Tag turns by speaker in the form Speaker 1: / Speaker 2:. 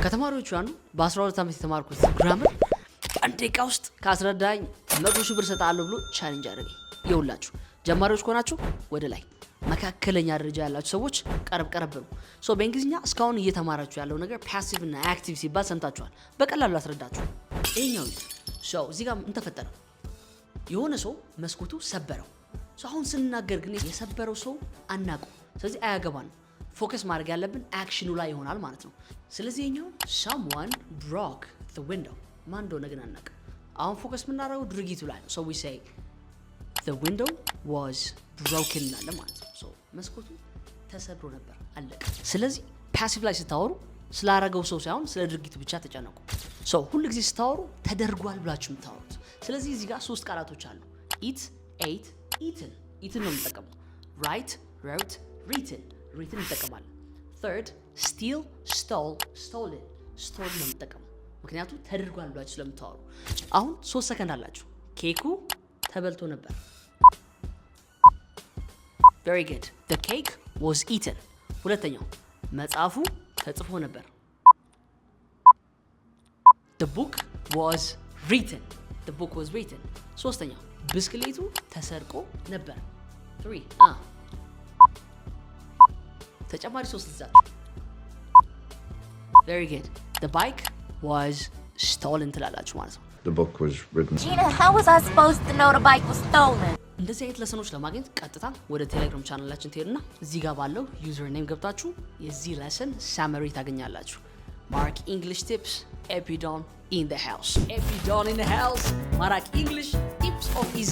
Speaker 1: ከተማሪዎቹ አንዱ በ12 ዓመት የተማርኩት ግራመር አንድ ደቂቃ ውስጥ ካስረዳኝ 100,000 ብር ሰጣለሁ ብሎ ቻሌንጅ አደረገኝ። ይኸውላችሁ ጀማሪዎች ከሆናችሁ ወደ ላይ፣ መካከለኛ ደረጃ ያላችሁ ሰዎች ቀረብ ነው። ሶ በእንግሊዝኛ እስካሁን እየተማራችሁ ያለው ነገር ፓሲቭ እና አክቲቭ ሲባል ሰምታችኋል። በቀላሉ አስረዳችሁ። ይሄኛው ሶ እዚህ ጋር ምን ተፈጠረ? የሆነ ሰው መስኮቱ ሰበረው። ሶ አሁን ስንናገር ግን የሰበረው ሰው አናውቀው። ስለዚህ አያገባንም። ፎከስ ማድረግ ያለብን አክሽኑ ላይ ይሆናል ማለት ነው። ስለዚህ ይሄኛው someone broke the window ማን እንደሆነ ግን አናውቅም። አሁን ፎከስ የምናደርገው ድርጊቱ ላይ ነው። so we say the window was broken እንላለን ማለት ነው። so መስኮቱ ተሰብሮ ነበር፣ አለቀ። ስለዚህ ፓሲቭ ላይ ስታወሩ ስላረገው ሰው ሳይሆን ስለ ድርጊቱ ብቻ ተጨነቁ። so ሁሉ ጊዜ ስታወሩ ተደርጓል ብላችሁ የምታወሩት። ስለዚህ እዚህ ጋር 3 ቃላቶች አሉ። eat, ate, eaten ነው የምንጠቀመው። write, wrote, written እንጠቀማለን። third steal, stole, stolen ነው የምንጠቀመው ምክንያቱም ተደርጓል ብላችሁ ስለምታወሩ። አሁን 3 ሰከንድ አላችሁ። ኬኩ ተበልቶ ነበር። very good the cake was eaten። ሁለተኛው መጽሐፉ ተጽፎ ነበር። the book was written ሶስተኛው ብስክሌቱ ተሰርቆ ነበር። 3 ተጨማሪ 3 ልዛችሁ። very good the bike was stolen ትላላችሁ ማለት ነው።
Speaker 2: The book was written.
Speaker 3: Gina, how was I supposed to know the bike was stolen?
Speaker 1: እንደዚህ አይነት ለሰኖች ለማግኘት ቀጥታ ወደ ቴሌግራም ቻናላችን ትሄዱና እዚህ ጋር ባለው ዩዘር ኔም ገብታችሁ የዚህ ለሰን ሳመሪ ታገኛላችሁ። ማራኪ ኢንግሊሽ ቲፕስ ኤፒዶን in the house ማራኪ ኢንግሊሽ ቲፕስ ኦፍ ኢዝ